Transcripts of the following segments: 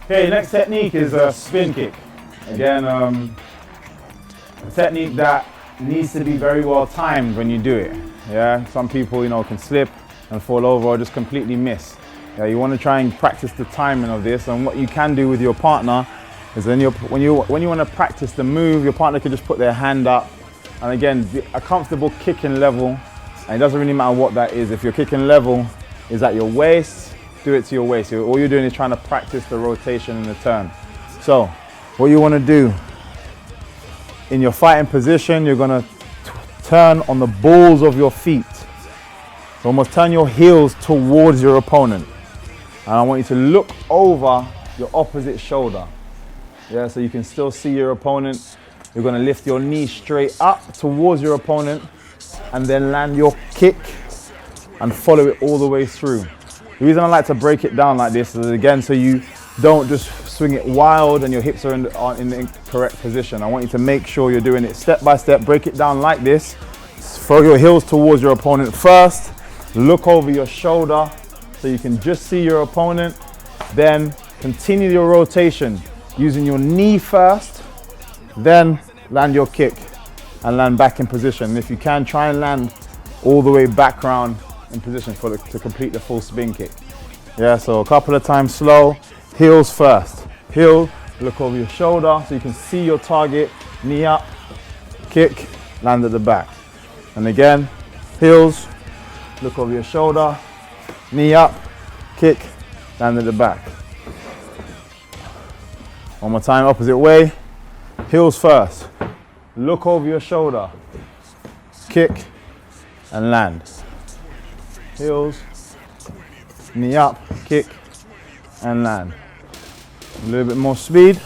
Okay, next technique is a spin kick. Again, a technique that needs to be very well timed when you do it. Yeah, some people, can slip and fall over or just completely miss. Yeah, you want to try and practice the timing of this, and what you can do with your partner is then when you want to practice the move, your partner can just put their hand up, and again, a comfortable kicking level, and it doesn't really matter what that is. If your kicking level is at your waist, do it to your waist. All you're doing is trying to practice the rotation and the turn. So what you want to do in your fighting position, you're going to turn on the balls of your feet. So almost turn your heels towards your opponent. And I want you to look over your opposite shoulder. Yeah, so you can still see your opponent. You're going to lift your knee straight up towards your opponent and then land your kick and follow it all the way through. The reason I like to break it down like this is, again, so you don't just swing it wild and your hips are in the incorrect position. I want you to make sure you're doing it step by step. Break it down like this. Throw your heels towards your opponent first. Look over your shoulder so you can just see your opponent. Then continue your rotation using your knee first. Then land your kick and land back in position. If you can, try and land all the way back round in position to complete the full spin kick. Yeah, so a couple of times slow, heels first. Heel, look over your shoulder so you can see your target, knee up, kick, land at the back. And again, heels, look over your shoulder, knee up, kick, land at the back. One more time, opposite way, heels first, look over your shoulder, kick, and land. Heels, knee up, kick, and land. A little bit more speed.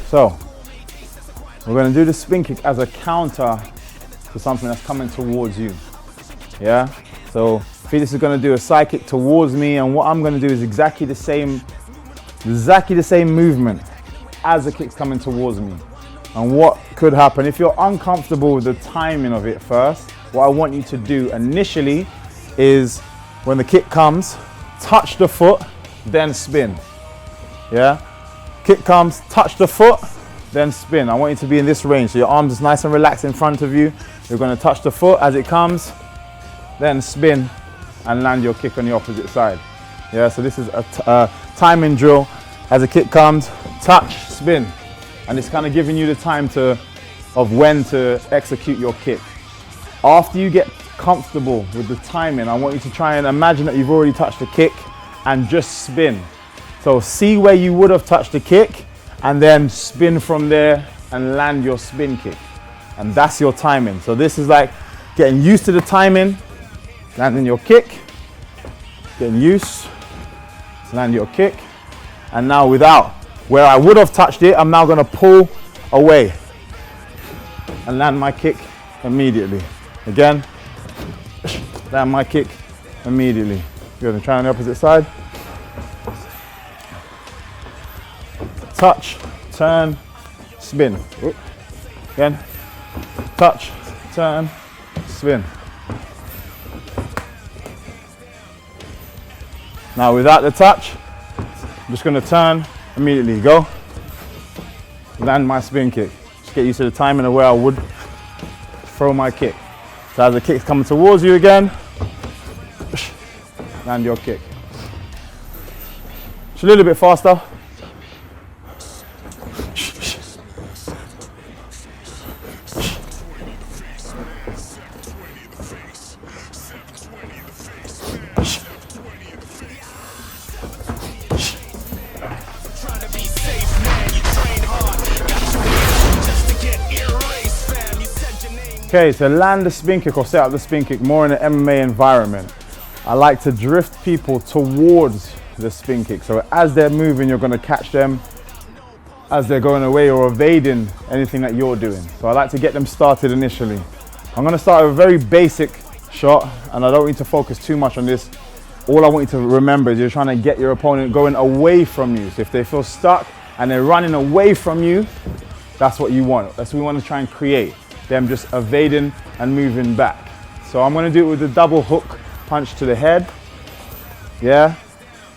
So, we're going to do the spin kick as a counter to something that's coming towards you. Yeah? So, Felix is going to do a side kick towards me, and what I'm going to do is exactly the same movement as the kick's coming towards me. And what could happen, if you're uncomfortable with the timing of it first, what I want you to do initially is when the kick comes, touch the foot, then spin. Yeah? Kick comes, touch the foot, then spin. I want you to be in this range, so your arms is nice and relaxed in front of you. You're going to touch the foot as it comes, then spin and land your kick on the opposite side. Yeah, so this is a timing drill. As a kick comes, touch, spin. And it's kind of giving you the time of when to execute your kick. After you get comfortable with the timing, I want you to try and imagine that you've already touched the kick and just spin. So see where you would have touched the kick and then spin from there and land your spin kick. And that's your timing. So this is like getting used to the timing, landing your kick, getting used, land your kick. And now without, where I would have touched it, I'm now going to pull away and land my kick immediately. Again, land my kick immediately. Good, and try on the opposite side. Touch, turn, spin. Again, touch, turn, spin. Now without the touch, I'm just going to turn immediately. Go, land my spin kick. Just get used to the timing of where I would throw my kick. So as the kick's coming towards you again, land your kick. Just a little bit faster. Okay, to land the spin kick or set up the spin kick more in an MMA environment, I like to drift people towards the spin kick. So as they're moving, you're going to catch them as they're going away or evading anything that you're doing. So I like to get them started initially. I'm going to start with a very basic shot, and I don't need to focus too much on this. all I want you to remember is you're trying to get your opponent going away from you. So if they feel stuck and they're running away from you, that's what you want. That's what we want to try and create. Them just evading and moving back. So I'm going to do it with the double hook punch to the head. Yeah.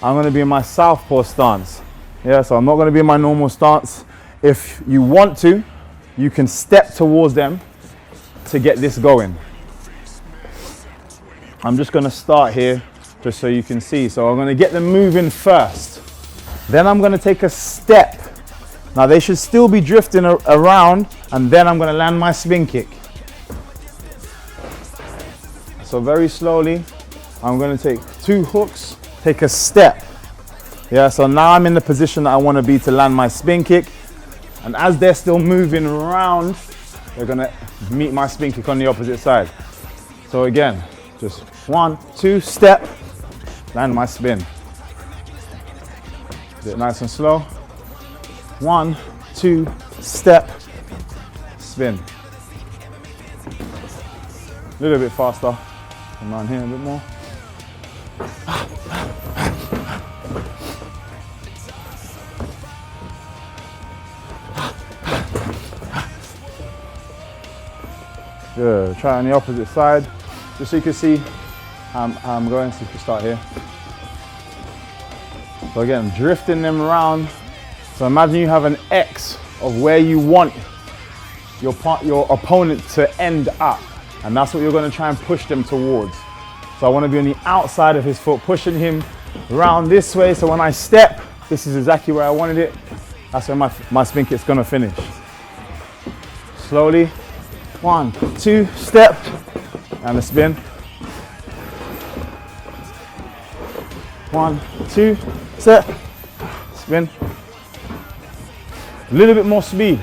I'm going to be in my southpaw stance. Yeah, so I'm not going to be in my normal stance. If you want to, you can step towards them to get this going. I'm just going to start here just so you can see. So I'm going to get them moving first. Then I'm going to take a step. Now they should still be drifting around, and then I'm going to land my spin kick. So very slowly, I'm going to take 2 hooks, take a step. Yeah, so now I'm in the position that I want to be to land my spin kick. And as they're still moving around, they're going to meet my spin kick on the opposite side. So again, just 1, 2, step, land my spin. Do it nice and slow. 1, 2, step, spin. A little bit faster. Come around here a bit more. Good. Try on the opposite side, just so you can see how I'm going. So you can start here. So again, drifting them around. So imagine you have an X of where you want your opponent to end up, and that's what you're going to try and push them towards. So I want to be on the outside of his foot, pushing him around this way. So when I step, this is exactly where I wanted it. That's where my spin kick's going to finish. Slowly. 1, 2, step, and a spin. 1, 2, step, spin. A little bit more speed.